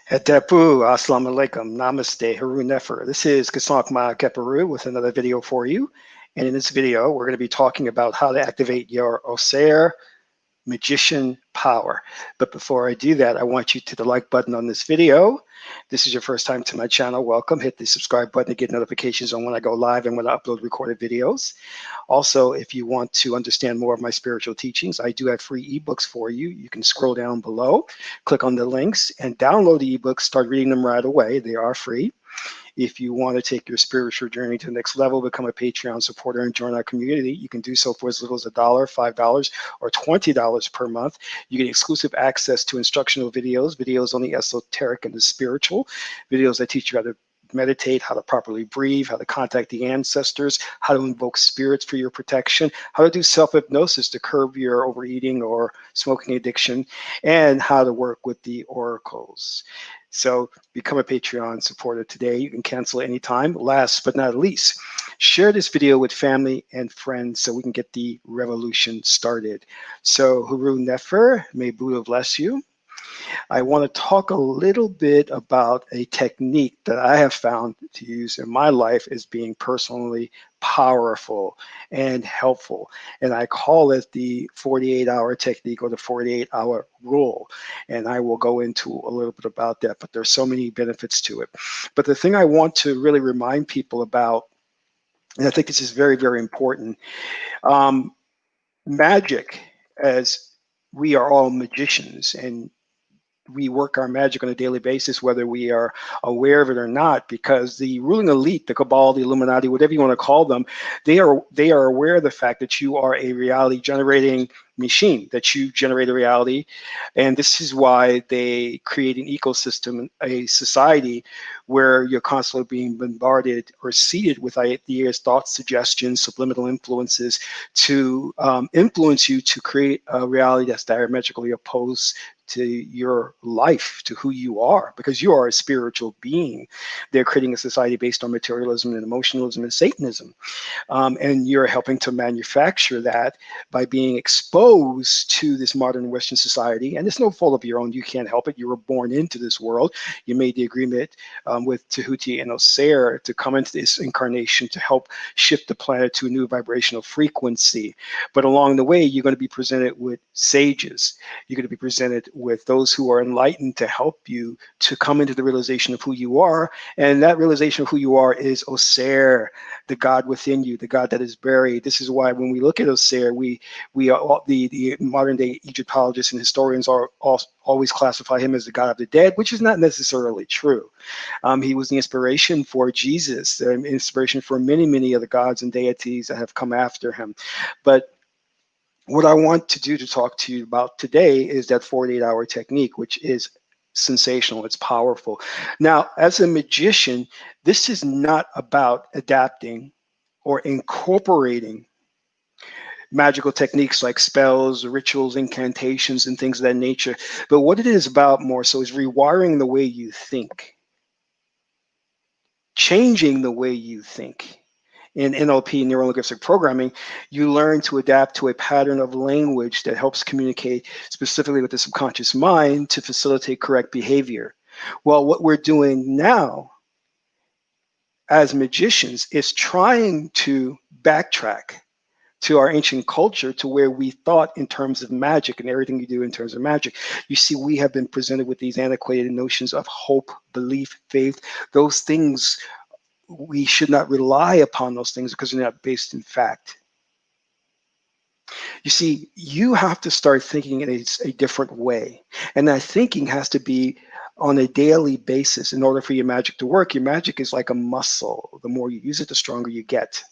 Hetepu, Assalamu alaikum, Namaste, Haru Nefer. This is Qesankh Ma Keperu with another video for you. And in this video, we're going to be talking about how to activate your Ausar magician power. But before I do that, I want you to hit the like button on this video. This is your first time to my channel, welcome. Hit the subscribe button to get notifications on when I go live and when I upload recorded videos. Also, if you want to understand more of my spiritual teachings, I do have free ebooks for you. You can scroll down below, click on the links, and download the ebooks. Start reading them right away. They are free. If you want to take your spiritual journey to the next level, become a Patreon supporter and join our community, you can do so for as little as $1, $5, or $20 per month. You get exclusive access to instructional videos on the esoteric and the spiritual, videos that teach you how to meditate, how to properly breathe, how to contact the ancestors, how to invoke spirits for your protection, how to do self-hypnosis to curb your overeating or smoking addiction, and how to work with the oracles. So become a Patreon supporter today. You can cancel anytime. Last but not least, share this video with family and friends so we can get the revolution started. So Haru Nefer, may Buddha bless you. I want to talk a little bit about a technique that I have found to use in my life as being personally powerful and helpful. And I call it the 48-hour technique or the 48-hour rule. And I will go into a little bit about that, but there's so many benefits to it. But the thing I want to really remind people about, and I think this is very, very important, magic, as we are all magicians, and we work our magic on a daily basis, whether we are aware of it or not, because the ruling elite, the cabal, the Illuminati, whatever you want to call them, they are aware of the fact that you are a reality generating machine, that you generate a reality. And this is why they create an ecosystem, a society where you're constantly being bombarded or seeded with ideas, thoughts, suggestions, subliminal influences to influence you to create a reality that's diametrically opposed to your life, to who you are, because you are a spiritual being. They're creating a society based on materialism and emotionalism and Satanism. And you're helping to manufacture that by being exposed to this modern Western society. And it's no fault of your own. You can't help it. You were born into this world. You made the agreement with Tahuti and Ausar to come into this incarnation to help shift the planet to a new vibrational frequency. But along the way, you're going to be presented with sages. You're going to be presented with those who are enlightened to help you to come into the realization of who you are. And that realization of who you are is Ausar, the God within you, the God that is buried. This is why when we look at Ausar, we are the modern day Egyptologists and historians are always classify him as the God of the dead, which is not necessarily true. He was the inspiration for Jesus, the inspiration for many of the gods and deities that have come after him. But what I want to do to talk to you about today is that 48-hour technique, which is sensational. It's powerful. Now, as a magician, this is not about adapting or incorporating magical techniques like spells, rituals, incantations, and things of that nature. But what it is about more so is rewiring the way you think, changing the way you think. In NLP, neuro-linguistic programming, you learn to adapt to a pattern of language that helps communicate specifically with the subconscious mind to facilitate correct behavior. Well, what we're doing now as magicians is trying to backtrack to our ancient culture to where we thought in terms of magic and everything you do in terms of magic. You see, we have been presented with these antiquated notions of hope, belief, faith. Those things, we should not rely upon those things because they're not based in fact. You see, you have to start thinking in a different way. And that thinking has to be on a daily basis in order for your magic to work. Your magic is like a muscle. The more you use it, the stronger you get.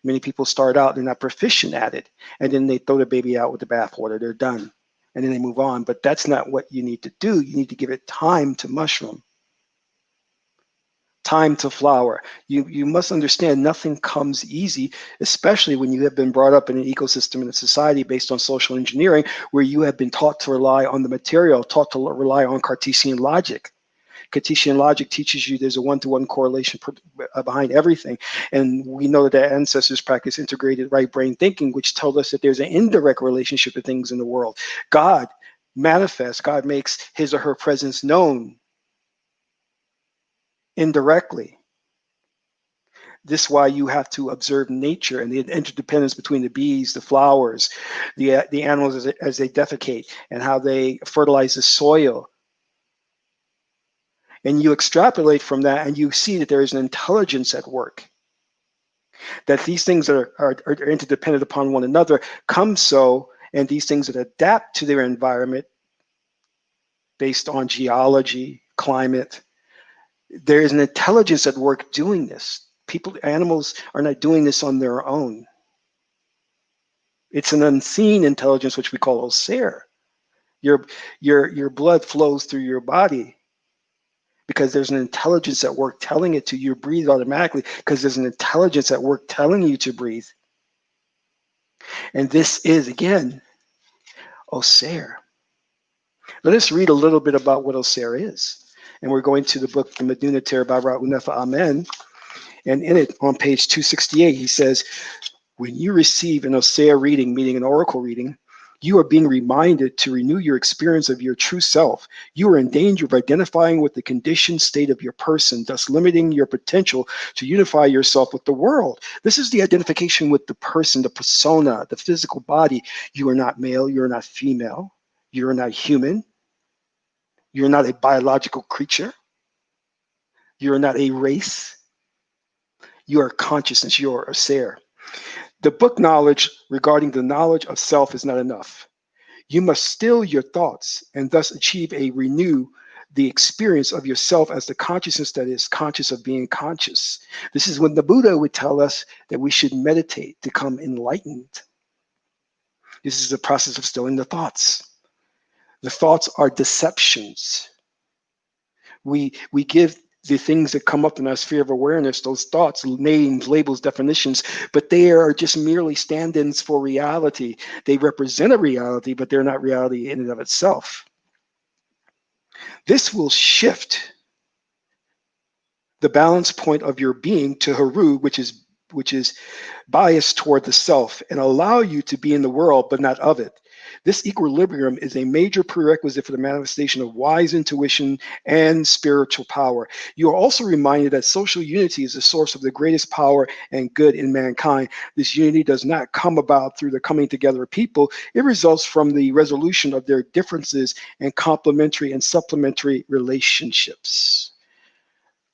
Many people start out, they're not proficient at it, and then they throw the baby out with the bathwater. They're done. And then they move on. But that's not what you need to do. You need to give it time to mushroom, time to flower. You must understand nothing comes easy, especially when you have been brought up in an ecosystem in a society based on social engineering, where you have been taught to rely on the material, taught to rely on Cartesian logic. Cartesian logic teaches you there's a one-to-one correlation behind everything. And we know that our ancestors practice integrated right brain thinking, which told us that there's an indirect relationship to things in the world. God manifests, God makes his or her presence known indirectly. This is why you have to observe nature and the interdependence between the bees, the flowers, the animals as they defecate, and how they fertilize the soil. And you extrapolate from that and you see that there is an intelligence at work, that these things are interdependent upon one another come so, and these things that adapt to their environment based on geology, climate. There is an intelligence at work doing this. Animals are not doing this on their own. It's an unseen intelligence, which we call Ausar. Your blood flows through your body because there's an intelligence at work telling it to. You breathe automatically because there's an intelligence at work telling you to breathe. And this is, again, Ausar. Let us read a little bit about what Ausar is. And we're going to the book, the Meduna Ter Bara Unefa Amen. And in it, on page 268, he says, when you receive an Ausar reading, meaning an oracle reading, you are being reminded to renew your experience of your true self. You are in danger of identifying with the conditioned state of your person, thus limiting your potential to unify yourself with the world. This is the identification with the person, the persona, the physical body. You are not male, you are not female, you are not human, you're not a biological creature, you're not a race, you are consciousness, you are Ausar. The book knowledge regarding the knowledge of self is not enough. You must still your thoughts and thus achieve renew the experience of yourself as the consciousness that is conscious of being conscious. This is when the Buddha would tell us that we should meditate to become enlightened. This is the process of stilling the thoughts. The thoughts are deceptions. We give the things that come up in our sphere of awareness, those thoughts, names, labels, definitions, but they are just merely stand-ins for reality. They represent a reality, but they're not reality in and of itself. This will shift the balance point of your being to Haru, which is biased toward the self, and allow you to be in the world, but not of it. This equilibrium is a major prerequisite for the manifestation of wise intuition and spiritual power. You are also reminded that social unity is the source of the greatest power and good in mankind. This unity does not come about through the coming together of people. It results from the resolution of their differences and complementary and supplementary relationships.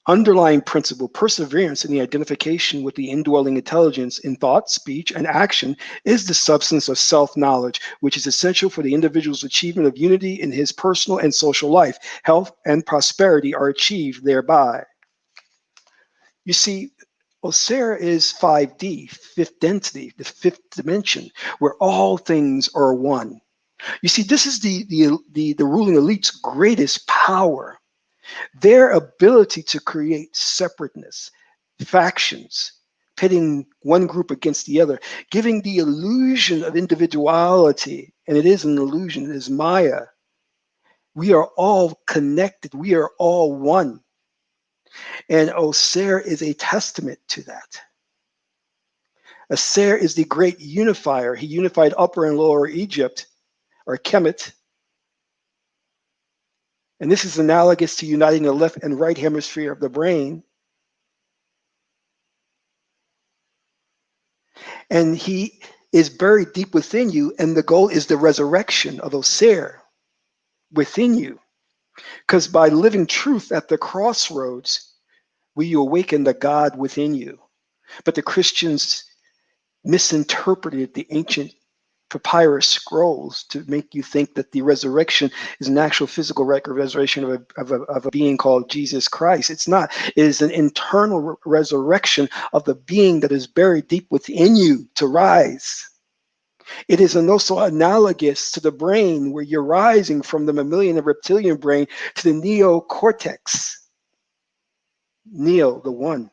Underlying principle, perseverance in the identification with the indwelling intelligence in thought, speech, and action is the substance of self-knowledge, which is essential for the individual's achievement of unity in his personal and social life. Health and prosperity are achieved thereby. You see, Ausar is 5D, fifth density, the fifth dimension, where all things are one. You see, this is the ruling elite's greatest power. Their ability to create separateness, factions, pitting one group against the other, giving the illusion of individuality, and it is an illusion, it is Maya. We are all connected, we are all one. And Ausar is a testament to that. Ausar is the great unifier. He unified Upper and Lower Egypt, or Kemet. And this is analogous to uniting the left and right hemisphere of the brain. And he is buried deep within you, and the goal is the resurrection of Ausar within you. Because by living truth at the crossroads, we awaken the God within you. But the Christians misinterpreted the ancient papyrus scrolls to make you think that the resurrection is an actual physical resurrection of a being called Jesus Christ. It's not. It is an internal resurrection of the being that is buried deep within you to rise. It is also analogous to the brain, where you're rising from the mammalian and reptilian brain to the neocortex. Neo, the one.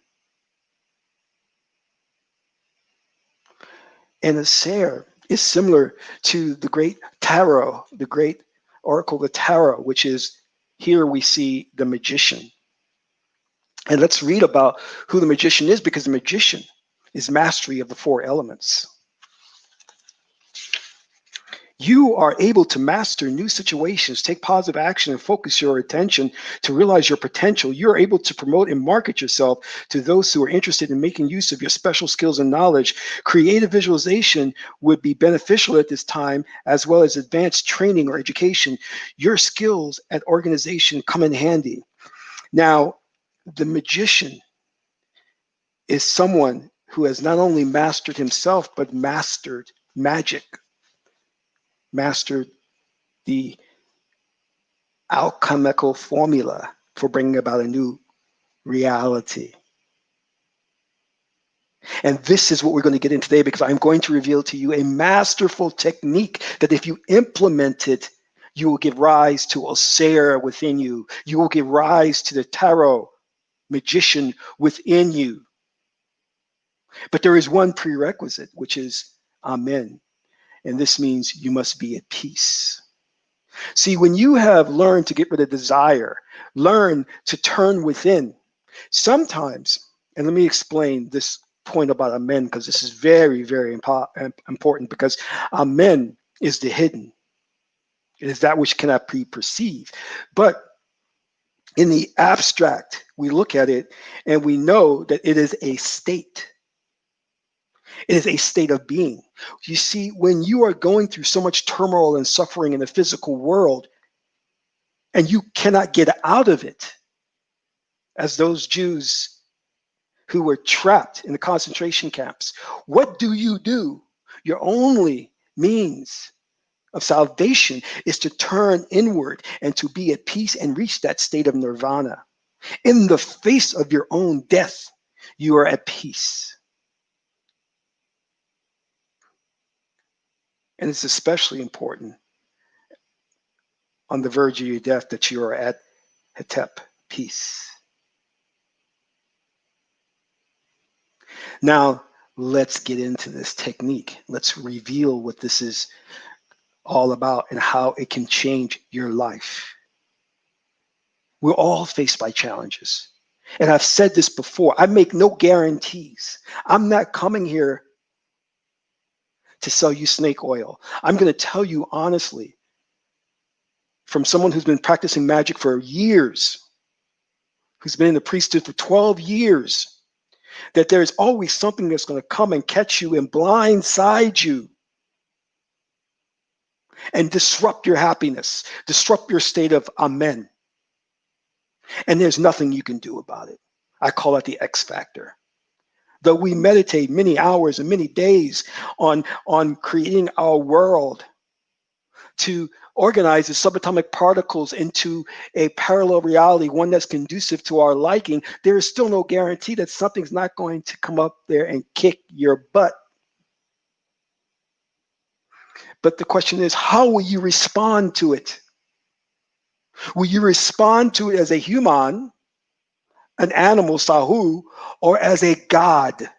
And Ausar is similar to the great tarot, the great oracle, the tarot, which is, here we see the magician. And let's read about who the magician is, because the magician is mastery of the four elements. You are able to master new situations, take positive action, and focus your attention to realize your potential. You're able to promote and market yourself to those who are interested in making use of your special skills and knowledge. Creative visualization would be beneficial at this time, as well as advanced training or education. Your skills at organization come in handy. Now, the magician is someone who has not only mastered himself, but mastered magic, mastered the alchemical formula for bringing about a new reality. And this is what we're going to get in today, because I'm going to reveal to you a masterful technique that if you implement it, you will give rise to Ausar within you. You will give rise to the tarot magician within you. But there is one prerequisite, which is Amen. And this means you must be at peace. See, when you have learned to get rid of desire, learn to turn within, sometimes, and let me explain this point about Amen, because this is very, very important, because Amen is the hidden. It is that which cannot be perceived. But in the abstract, we look at it and we know that it is a state. It is a state of being. You see, when you are going through so much turmoil and suffering in the physical world, and you cannot get out of it, as those Jews who were trapped in the concentration camps, what do? Your only means of salvation is to turn inward and to be at peace and reach that state of nirvana. In the face of your own death, you are at peace. And it's especially important on the verge of your death that you are at hetep, peace. Now, let's get into this technique. Let's reveal what this is all about and how it can change your life. We're all faced by challenges. And I've said this before, I make no guarantees. I'm not coming here to sell you snake oil. I'm going to tell you honestly, from someone who's been practicing magic for years, who's been in the priesthood for 12 years, that there's always something that's going to come and catch you and blindside you and disrupt your happiness, disrupt your state of Amen. And there's nothing you can do about it. I call it the X factor. Though we meditate many hours and many days on creating our world to organize the subatomic particles into a parallel reality, one that's conducive to our liking, there is still no guarantee that something's not going to come up there and kick your butt. But the question is, how will you respond to it? Will you respond to it as a human, an animal, sahu, or as a god?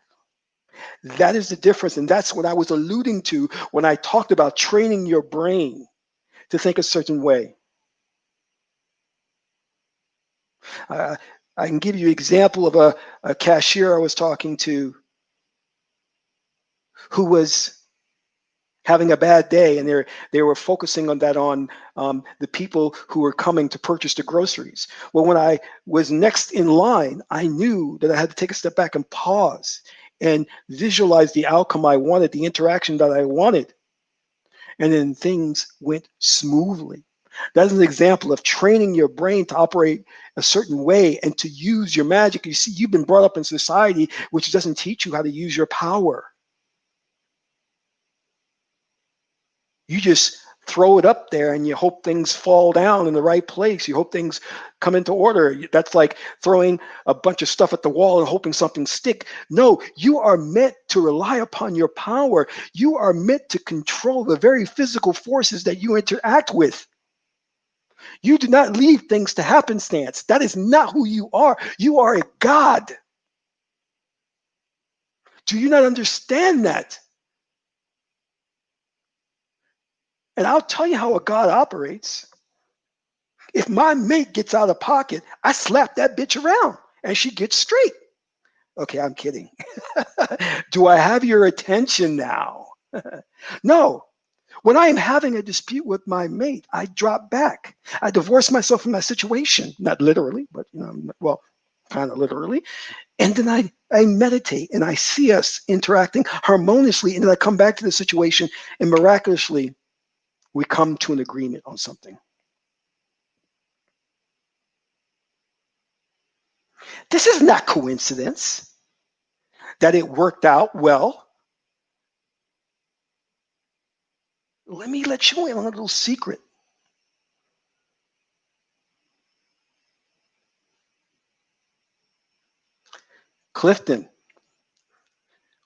That is the difference. And that's what I was alluding to when I talked about training your brain to think a certain way. I can give you an example of a cashier I was talking to who was having a bad day, and they were focusing on that on the people who were coming to purchase the groceries. Well, when I was next in line, I knew that I had to take a step back and pause and visualize the outcome I wanted, the interaction that I wanted. And then things went smoothly. That's an example of training your brain to operate a certain way and to use your magic. You see, you've been brought up in society which doesn't teach you how to use your power. You just throw it up there and you hope things fall down in the right place. You hope things come into order. That's like throwing a bunch of stuff at the wall and hoping something stick. No, you are meant to rely upon your power. You are meant to control the very physical forces that you interact with. You do not leave things to happenstance. That is not who you are. You are a God. Do you not understand that? And I'll tell you how a God operates. If my mate gets out of pocket, I slap that bitch around and she gets straight. Okay, I'm kidding. Do I have your attention now? No. When I am having a dispute with my mate, I drop back. I divorce myself from that situation, not literally, but well, kind of literally. And then I meditate and I see us interacting harmoniously. And then I come back to the situation and miraculously we come to an agreement on something. This is not coincidence that it worked out well. Let me let you in on a little secret. Clifton,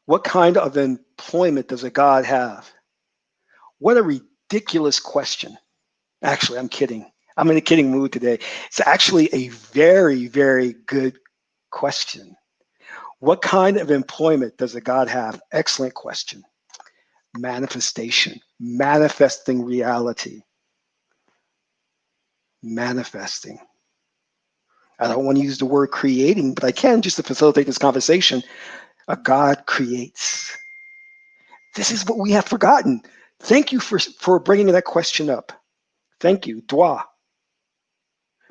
what kind of employment does a God have? What a ridiculous question. Actually, I'm kidding. I'm in a kidding mood today. It's actually a very, very good question. What kind of employment does a God have? Excellent question. Manifestation, manifesting reality, manifesting. I don't want to use the word creating, but I can just to facilitate this conversation. A God creates. This is what we have forgotten. Thank you for bringing that question up. Thank you, Dwa.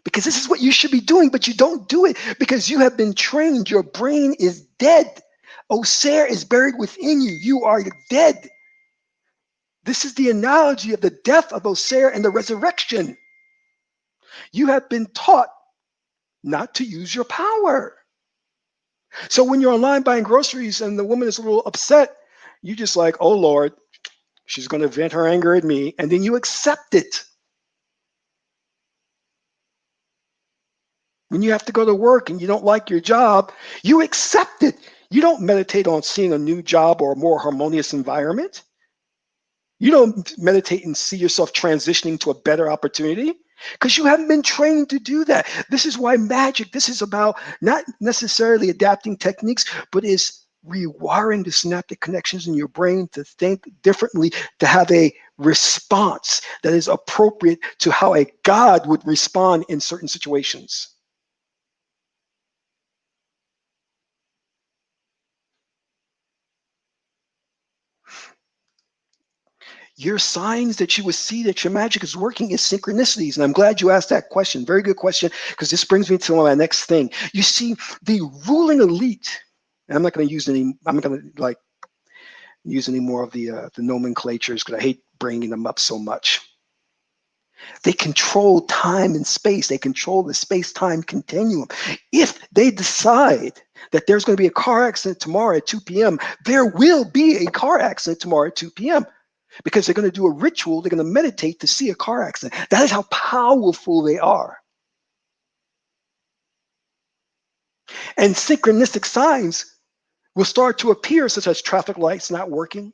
Because this is what you should be doing, but you don't do it because you have been trained. Your brain is dead. Ausar is buried within you. You are dead. This is the analogy of the death of Ausar and the resurrection. You have been taught not to use your power. So when you're online buying groceries and the woman is a little upset, you just like, oh Lord, she's going to vent her anger at me, and then you accept it. When you have to go to work and you don't like your job, you accept it. You don't meditate on seeing a new job or a more harmonious environment. You don't meditate and see yourself transitioning to a better opportunity because you haven't been trained to do that. This is why magic, this is about not necessarily adapting techniques, but is rewiring the synaptic connections in your brain to think differently, to have a response that is appropriate to how a God would respond in certain situations. Your signs that you would see that your magic is working is synchronicities. And I'm glad you asked that question. Very good question, because this brings me to my next thing. You see, the ruling elite, and I'm not going to use any more of the nomenclatures because I hate bringing them up so much. They control time and space. They control the space-time continuum. If they decide that there's going to be a car accident tomorrow at 2 p.m., there will be a car accident tomorrow at 2 p.m. because they're going to do a ritual. They're going to meditate to see a car accident. That is how powerful they are. And synchronistic signs will start to appear, such as traffic lights not working,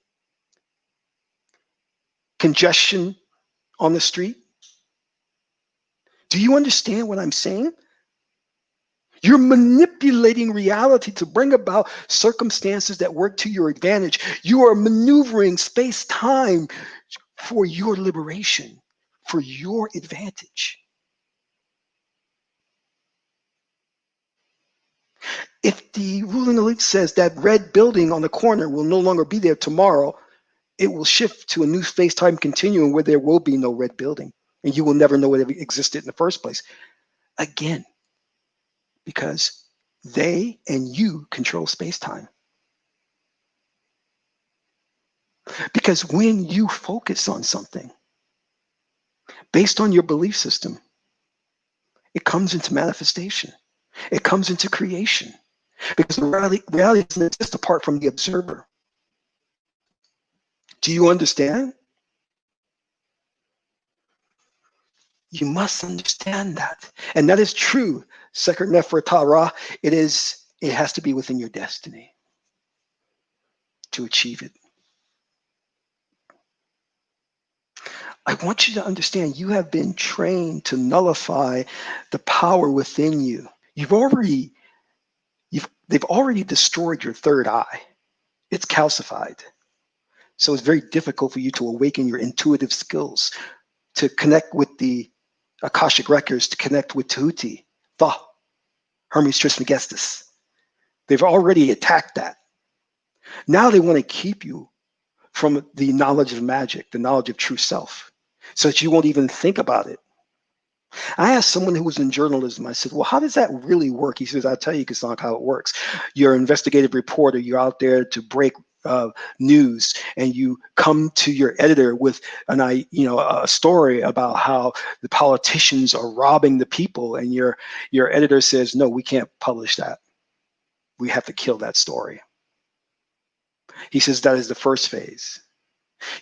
congestion on the street. Do you understand what I'm saying? You're manipulating reality to bring about circumstances that work to your advantage. You are maneuvering space-time for your liberation, for your advantage. If the ruling elite says that red building on the corner will no longer be there tomorrow, it will shift to a new space-time continuum where there will be no red building, and you will never know it existed in the first place. Again, because they and you control space-time. Because when you focus on something based on your belief system, it comes into manifestation. It comes into creation. Because reality doesn't exist apart from the observer. Do you understand? You must understand that. And that is true. Sekher Nefertara, it has to be within your destiny to achieve it. I want you to understand you have been trained to nullify the power within you. They've already destroyed your third eye. It's calcified. So it's very difficult for you to awaken your intuitive skills, to connect with the Akashic records, to connect with Tahuti, Thoth, Hermes Trismegistus. They've already attacked that. Now they want to keep you from the knowledge of magic, the knowledge of true self, so that you won't even think about it. I asked someone who was in journalism, I said, well, how does that really work? He says, I'll tell you, Qesankh, how it works. You're an investigative reporter. You're out there to break news, and you come to your editor with a story about how the politicians are robbing the people, and your editor says, no, we can't publish that. We have to kill that story. He says that is the first phase.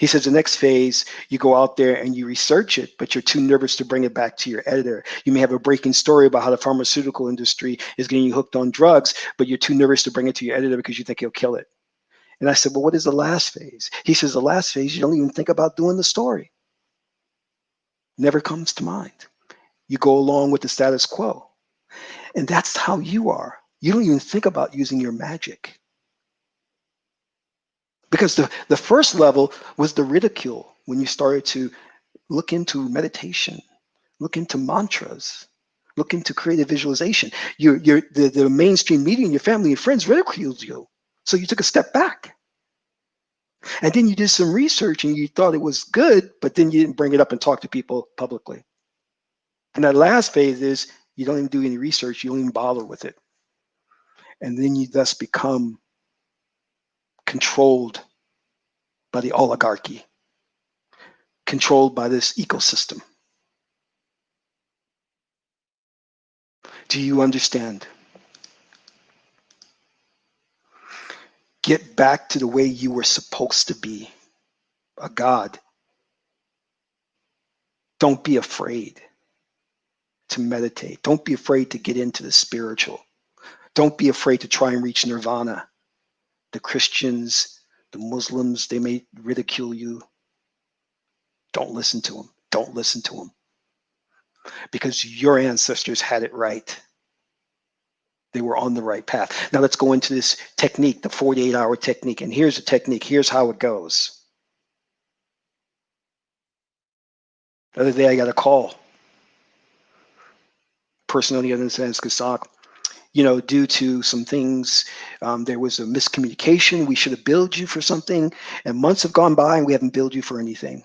He says the next phase, you go out there and you research it, but you're too nervous to bring it back to your editor. You may have a breaking story about how the pharmaceutical industry is getting you hooked on drugs, but you're too nervous to bring it to your editor because you think he'll kill it. And I said, well, what is the last phase? He says, the last phase, you don't even think about doing the story. Never comes to mind. You go along with the status quo. And that's how you are. You don't even think about using your magic. Because the first level was the ridicule when you started to look into meditation, look into mantras, look into creative visualization. The mainstream media and your family and friends ridiculed you. So you took a step back. And then you did some research and you thought it was good, but then you didn't bring it up and talk to people publicly. And that last phase is you don't even do any research, you don't even bother with it. And then you thus become controlled by the oligarchy, controlled by this ecosystem. Do you understand? Get back to the way you were supposed to be, a God. Don't be afraid to meditate. Don't be afraid to get into the spiritual. Don't be afraid to try and reach nirvana. The Christians, the Muslims, they may ridicule you. Don't listen to them. Don't listen to them. Because your ancestors had it right. They were on the right path. Now let's go into this technique, the 48-hour technique. And here's the technique. Here's how it goes. The other day I got a call. Person on the other end says, Qesankh, due to some things, there was a miscommunication. We should have billed you for something, and months have gone by and we haven't billed you for anything.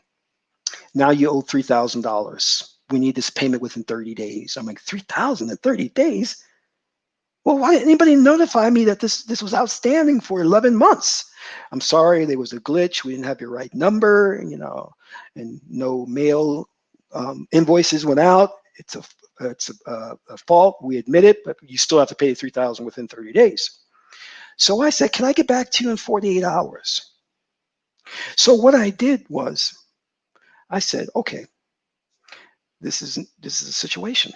Now you owe $3,000. We need this payment within 30 days. I'm like, 3,000 in 30 days? Well, why didn't anybody notify me that this was outstanding for 11 months? I'm sorry, there was a glitch. We didn't have your right number, and no mail invoices went out. It's a fault. We admit it, but you still have to pay $3,000 within 30 days. So I said, can I get back to you in 48 hours? So what I did was, I said, okay, this is a situation.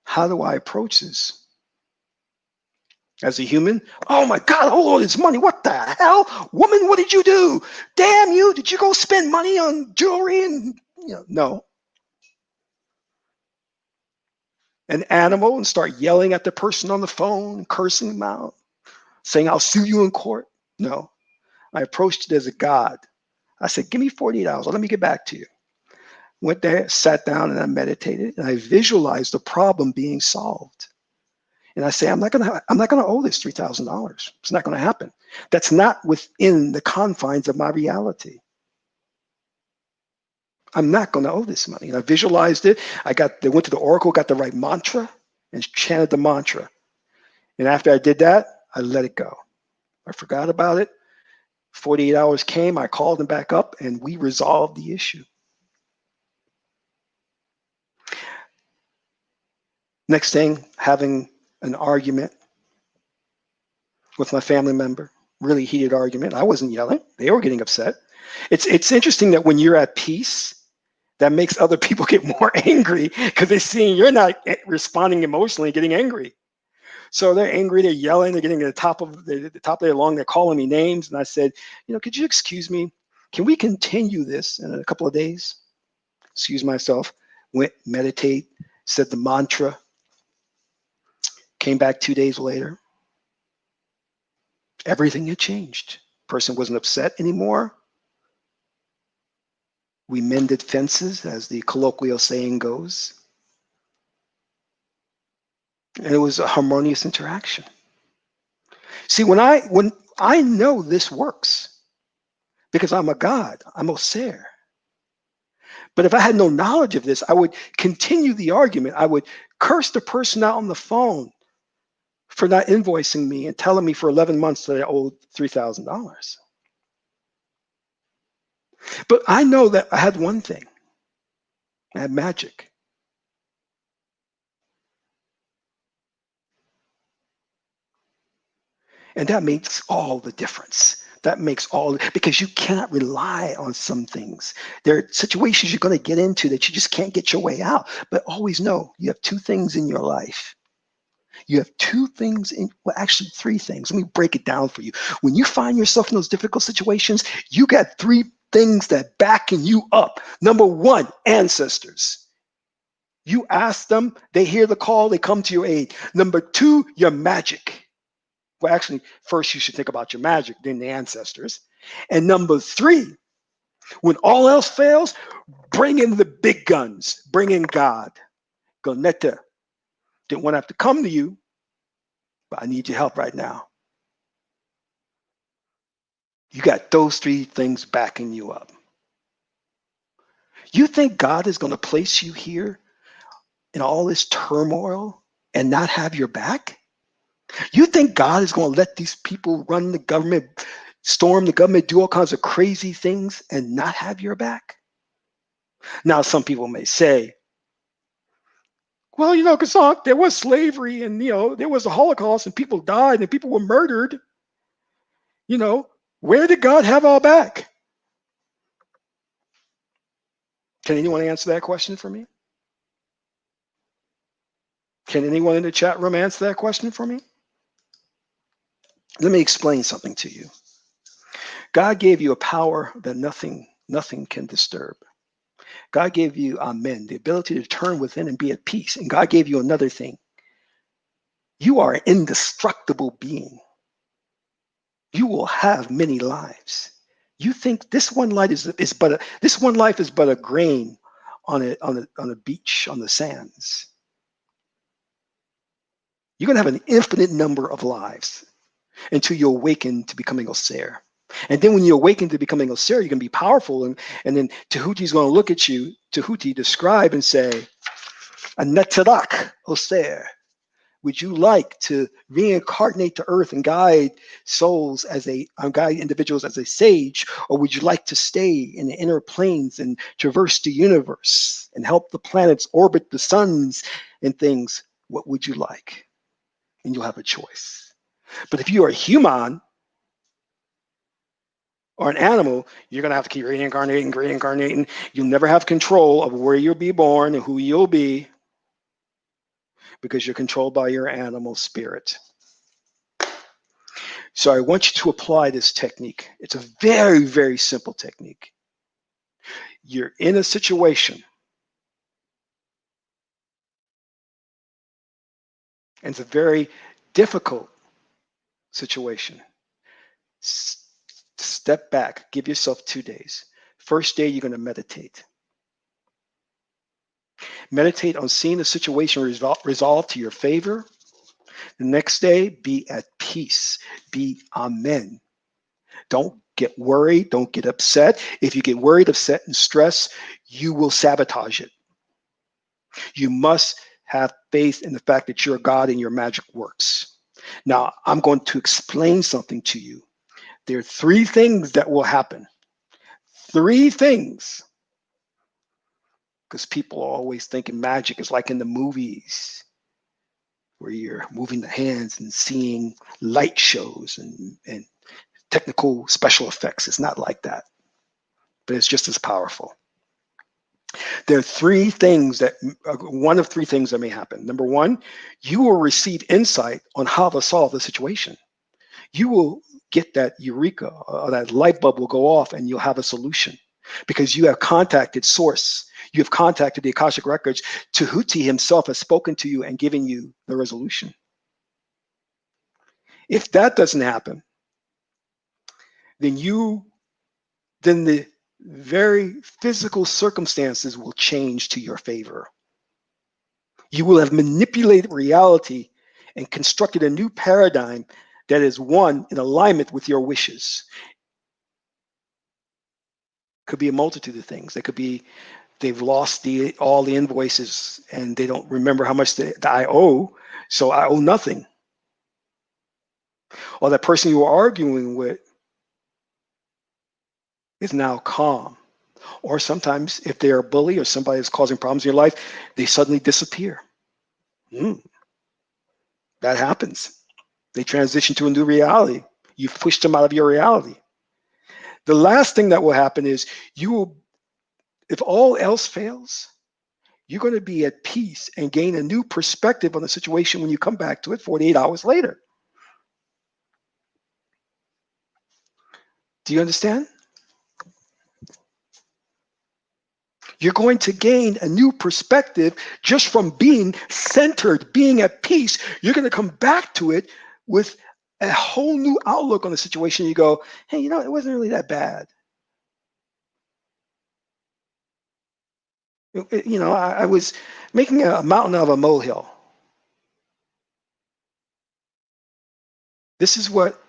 How do I approach this? As a human, oh my God, hold on, this money, what the hell? Woman, what did you do? Damn you, did you go spend money on jewelry? And no. An animal and start yelling at the person on the phone, cursing them out, saying, I'll sue you in court? No. I approached it as a God. I said, give me 48 hours. Let me get back to you. Went there, sat down, and I meditated, and I visualized the problem being solved. And I say, I'm not gonna owe this $3,000. It's not gonna happen. That's not within the confines of my reality. I'm not gonna owe this money. And I visualized it. They went to the oracle, got the right mantra, and chanted the mantra. And after I did that, I let it go. I forgot about it. 48 hours came, I called them back up, and we resolved the issue. Next thing, having an argument with my family member, really heated argument. I wasn't yelling. They were getting upset. It's interesting that when you're at peace, that makes other people get more angry because they're seeing you're not responding emotionally, getting angry. So they're angry, they're yelling, they're getting to the top of their lung, they're calling me names. And I said, could you excuse me? Can we continue this in a couple of days? Excuse myself, went, meditate, said the mantra, came back 2 days later. Everything had changed. Person wasn't upset anymore. We mended fences, as the colloquial saying goes. And it was a harmonious interaction. See, when I know this works, because I'm a god. I'm Ausar. But if I had no knowledge of this, I would continue the argument. I would curse the person out on the phone for not invoicing me and telling me for 11 months that I owed $3,000. But I know that I had one thing. I had magic. And that makes all the difference. That makes all, because you cannot rely on some things. There are situations you're going to get into that you just can't get your way out. But always know you have two things in your life. You have two things in, well, actually three things. Let me break it down for you. When you find yourself in those difficult situations, you got three things that backing you up. Number one, ancestors. You ask them, they hear the call, they come to your aid. Number two, your magic. Well, actually, first you should think about your magic, then the ancestors. And number three, when all else fails, bring in the big guns. Bring in God. Goneta. Didn't want to have to come to you, but I need your help right now. You got those three things backing you up. You think God is going to place you here in all this turmoil and not have your back? You think God is going to let these people run the government, storm the government, do all kinds of crazy things and not have your back? Now, some people may say, well, Qesankh, there was slavery and, there was a Holocaust and people died and people were murdered. Where did God have our back? Can anyone answer that question for me? Can anyone in the chat room answer that question for me? Let me explain something to you. God gave you a power that nothing can disturb. God gave you, amen, the ability to turn within and be at peace. And God gave you another thing. You are an indestructible being. You will have many lives. You think this one life is but a grain on a beach on the sands. You're going to have an infinite number of lives until you awaken to becoming Ausar. And then when you awaken to becoming Ausar, you're going to be powerful. And then Tahuti's going to look at you, Tahuti, describe and say, Anetarak, Ausar, would you like to reincarnate to earth and guide souls guide individuals as a sage? Or would you like to stay in the inner planes and traverse the universe and help the planets orbit the suns and things? What would you like? And you'll have a choice. But if you are a human or an animal, you're going to have to keep reincarnating. You'll never have control of where you'll be born and who you'll be because you're controlled by your animal spirit. So I want you to apply this technique. It's a very, very simple technique. You're in a situation, and it's a very difficult situation. Step back, give yourself 2 days. First day, you're going to meditate. Meditate on seeing the situation resolved to your favor. The next day, be at peace. Be amen. Don't get worried. Don't get upset. If you get worried, upset, and stressed, you will sabotage it. You must have faith in the fact that you're God and your magic works. Now, I'm going to explain something to you. There are 3 things that will happen. 3 things. Because people are always thinking magic is like in the movies where you're moving the hands and seeing light shows and technical special effects. It's not like that, but it's just as powerful. There are 3 things one of 3 things that may happen. Number 1, you will receive insight on how to solve the situation. You will get that eureka, or that light bulb will go off and you'll have a solution because you have contacted source. You have contacted the Akashic Records. Tahuti himself has spoken to you and given you the resolution. If that doesn't happen, then the very physical circumstances will change to your favor. You will have manipulated reality and constructed a new paradigm that is one in alignment with your wishes. Could be a multitude of things. They could be they've lost all the invoices and they don't remember how much I owe, so I owe nothing. Or that person you were arguing with is now calm. Or sometimes if they're a bully or somebody that's causing problems in your life, they suddenly disappear. That happens. They transition to a new reality. You've pushed them out of your reality. The last thing that will happen is you will, if all else fails, you're going to be at peace and gain a new perspective on the situation when you come back to it 48 hours later. Do you understand? You're going to gain a new perspective just from being centered, being at peace. You're going to come back to it with a whole new outlook on the situation. You go, hey, you know, it wasn't really that bad. You know, I was making a mountain out of a molehill. This is what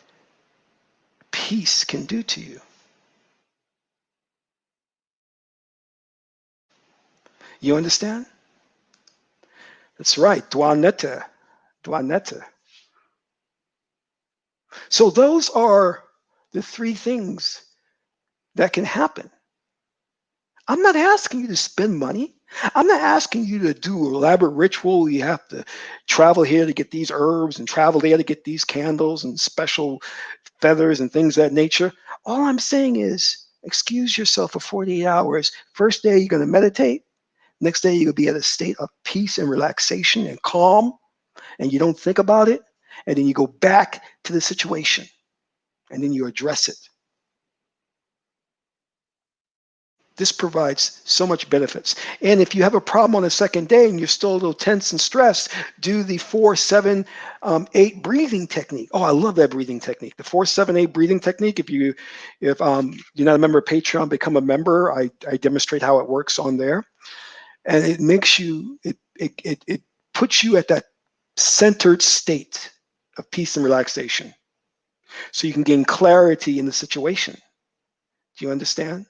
peace can do to you. You understand? That's right. Dwanetta. Dwanetta. So those are the three things that can happen. I'm not asking you to spend money. I'm not asking you to do elaborate ritual. You have to travel here to get these herbs and travel there to get these candles and special feathers and things of that nature. All I'm saying is excuse yourself for 48 hours. First day, you're going to meditate. Next day, you're going to be at a state of peace and relaxation and calm, and you don't think about it. And then you go back to the situation, and then you address it. This provides so much benefits. And if you have a problem on the second day and you're still a little tense and stressed, do the 4-7-8 breathing technique. Oh, I love that breathing technique. The 4-7-8 breathing technique. If you're not a member of Patreon, become a member. I demonstrate how it works on there, and it makes you it puts you at that centered state of peace and relaxation, so you can gain clarity in the situation. Do you understand?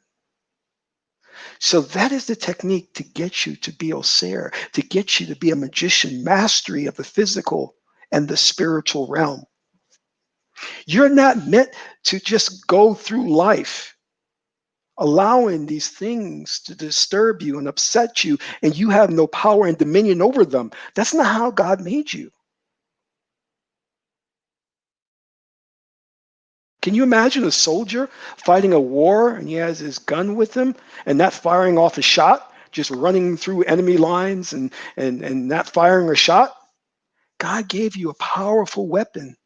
So that is the technique to get you to be Ausar, to get you to be a magician, mastery of the physical and the spiritual realm. You're not meant to just go through life allowing these things to disturb you and upset you, and you have no power and dominion over them. That's not how God made you. Can you imagine a soldier fighting a war and he has his gun with him and not firing off a shot, just running through enemy lines and not firing a shot? God gave you a powerful weapon,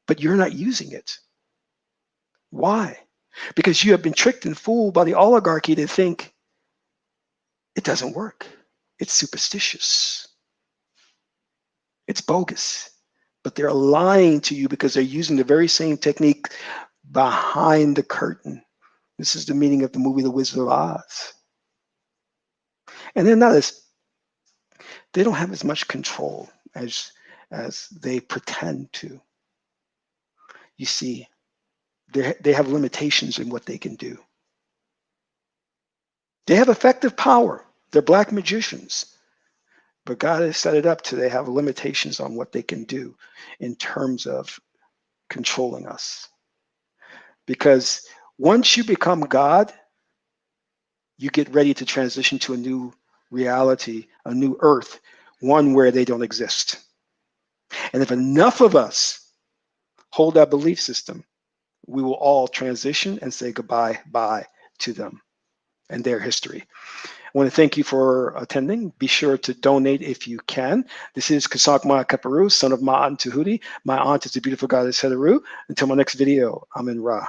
but you're not using it. Why? Because you have been tricked and fooled by the oligarchy to think it doesn't work. It's superstitious. It's bogus. But they're lying to you because they're using the very same technique behind the curtain. This is the meaning of the movie The Wizard of Oz. And they don't have as much control as they pretend to. You see, they have limitations in what they can do. They have effective power. They're black magicians. But God has set it up to they have limitations on what they can do in terms of controlling us. Because once you become God, you get ready to transition to a new reality, a new earth, one where they don't exist. And if enough of us hold that belief system, we will all transition and say goodbye to them and their history. I want to thank you for attending. Be sure to donate if you can. This is Qesankh Ma Kaparu, son of Ma'an Tahuti. My aunt is the beautiful goddess Heteru. Until my next video, I'm in Ra.